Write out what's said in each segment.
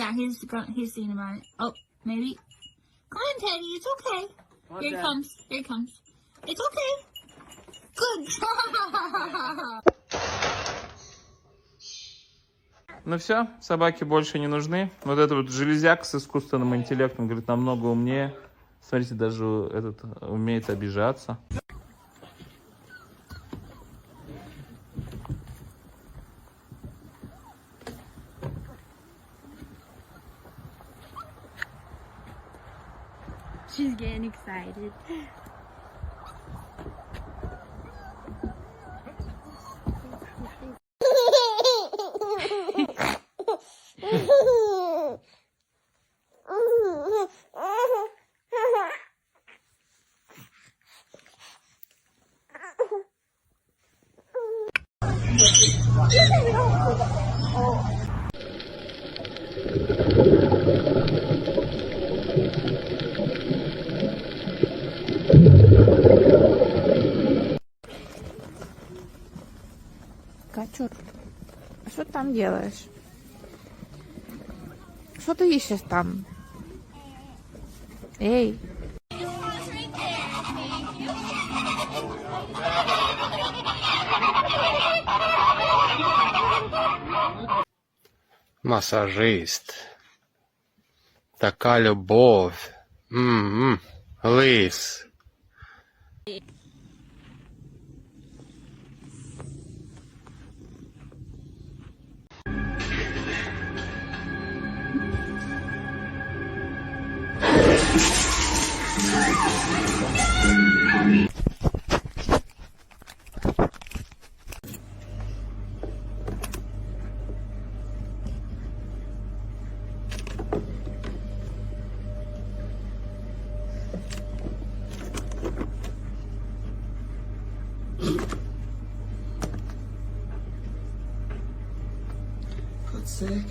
Yeah, he's thinking about it. Oh, maybe. Come on, Teddy. It's okay. Here he comes. Here he comes. It's okay. Good job. Ну все, собаки больше не нужны. Вот эта вот железяка с искусственным интеллектом, говорит, намного умнее. Смотрите, даже этот умеет обижаться. She's getting excited. Качур, что ты там делаешь? Что ты ищешь там? Эй! Массажист. Така любовь. Лис. Sick.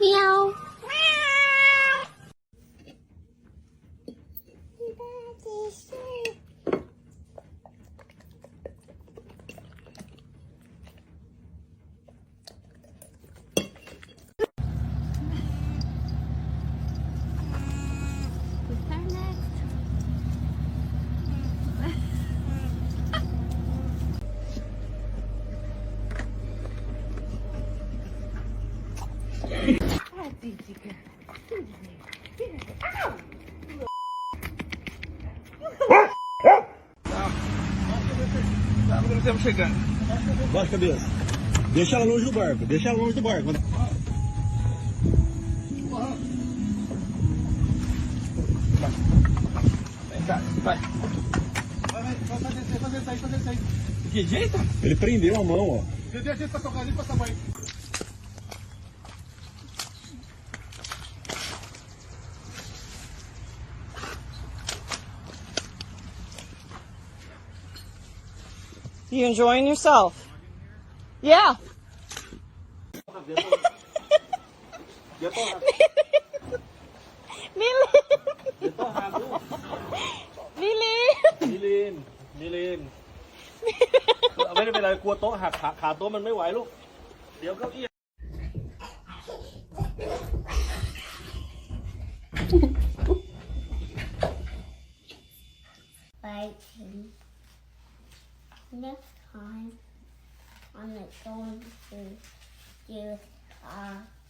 Meow. Estamos chegando. Baixa a cabeça. Deixa ela longe do barco. Deixa ela longe do barco. Vem cá, vai. Vai descer aí. Que jeito? Ele prendeu a mão, ó. Cadê a gente pra tocar ali pra tamanho? You enjoying yourself? Yeah. Milin ไม่ได้เป็นไรกลัวโต๊ะหักขาโต๊ะมันไม่ไหวลูกเดี๋ยวเก้าอี้ Waiting. Next time, I'm not going to do it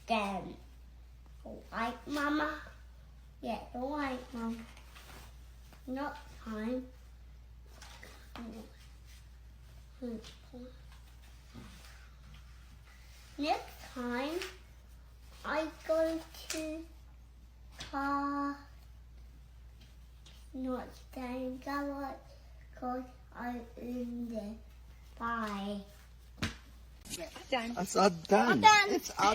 again. Alright, Mama? Yeah, alright, Mum. Next time, Next time I go to car not staying covered because I'm in there. Bye. It's all done. It's all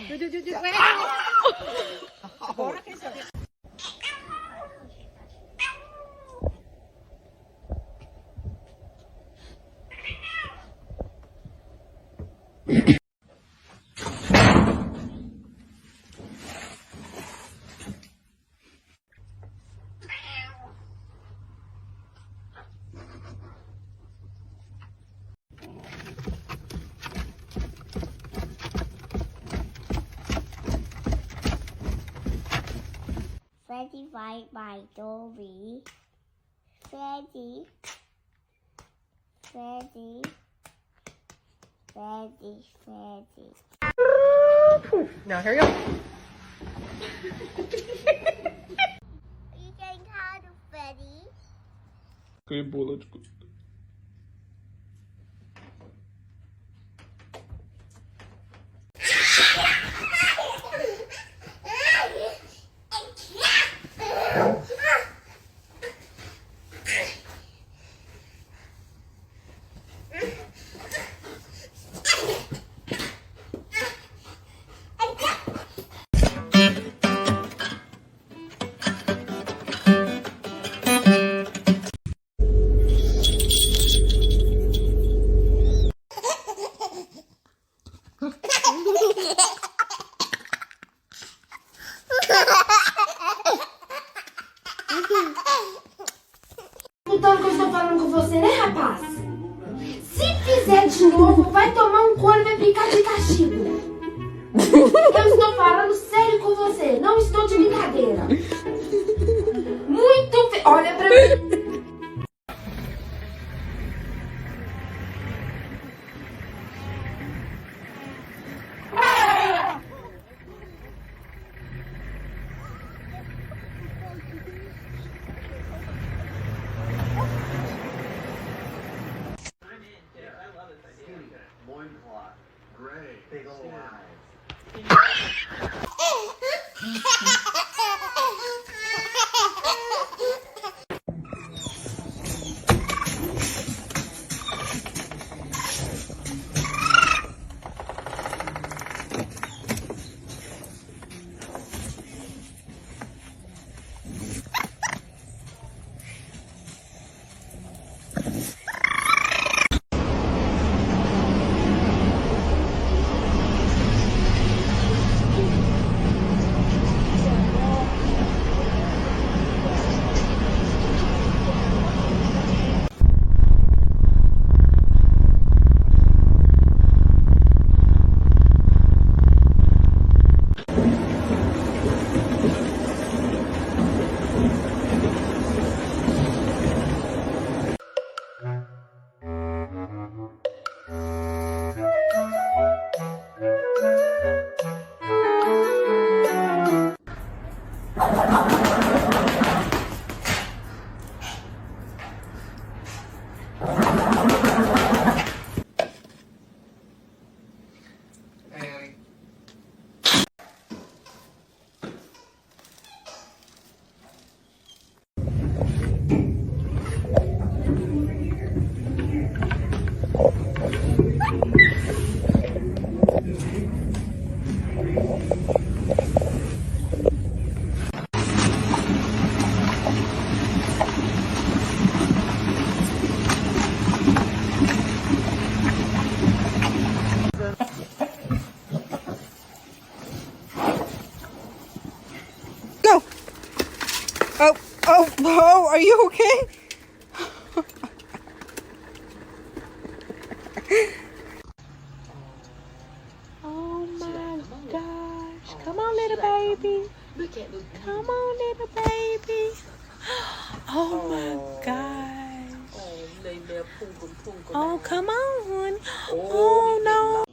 Freddy ride my Dory. Freddy. Freddy. Freddy. Freddy. Now hurry up. You can call the Freddy. И булочку. Então, o que eu estou falando com você, né, rapaz? Se fizer de novo, vai tomar um couro e vai ficar de castigo. Eu estou falando sério com você, não estou de brincadeira. Muito feio. Olha pra mim. loincloth. Gray. Big old eyes. Oh, are you okay? Oh my gosh. Come on, little baby. Come on, little baby. Oh my gosh. Oh, come on, honey. Oh, no.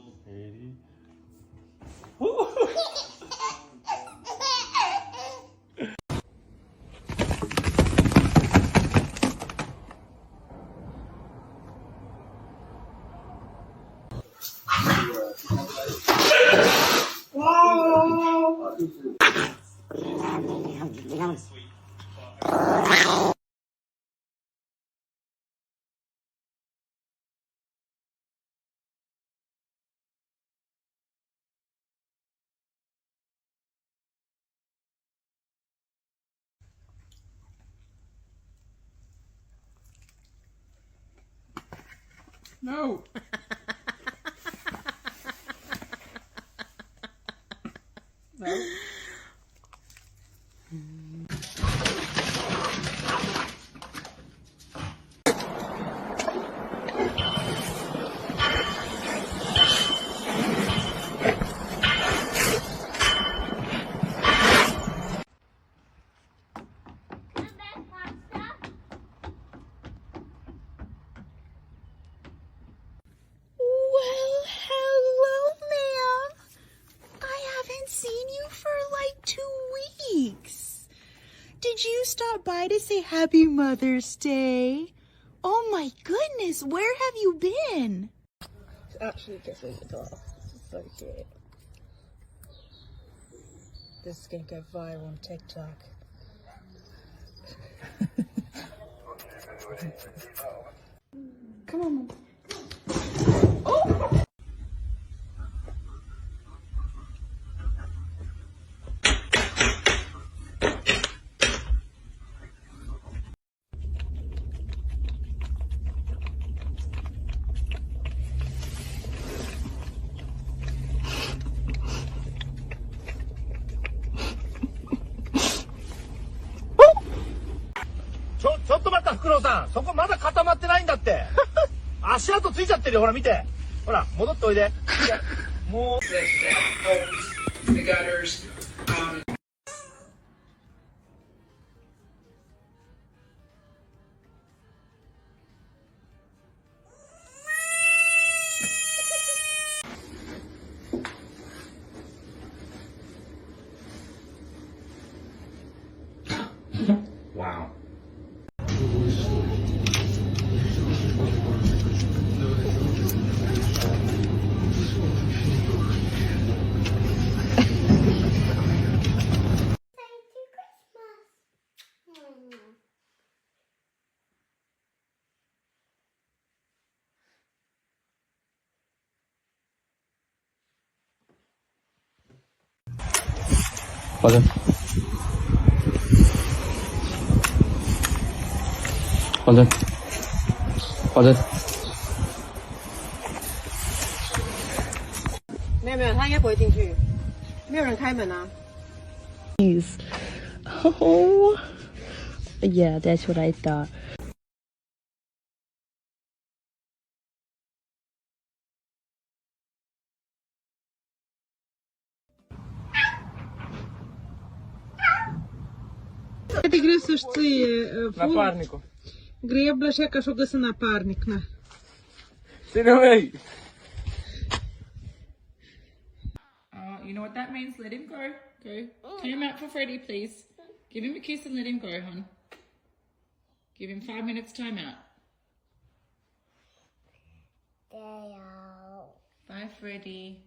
No. No. Well, hello, ma'am. I haven't seen you for like 2 weeks. Did you stop by to say Happy Mother's Day? Oh my goodness, where have you been? She's actually kissing the doll. It's so cute. This is gonna go viral on TikTok. Come on, Mom.ちょっと待った、フクロウさん。そこまだ固まってないんだって。足跡ついちゃってるよ。ほら、見て。ほら、戻っておいで。もう。The gutters. Wow. Pardon. Pardon. Pardon. 没有没有，他应该不会进去，没有人开门啊。 Oh, yeah, that's what I thought. Ти гресеш цей Напарнику. греблеш, яка що гъса напарник на. Sit away. You know what that means? Let him go. Go. Time out for Freddie, please. Give him a kiss and let him go, hon. Give him 5 minutes time out. Bye, Freddie.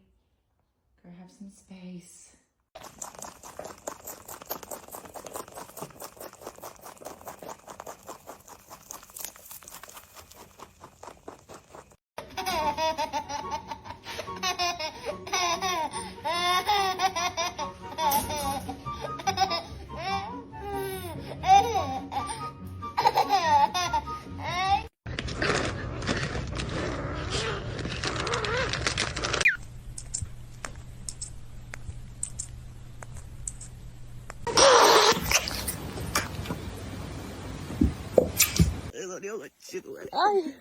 Go have some space. Ay.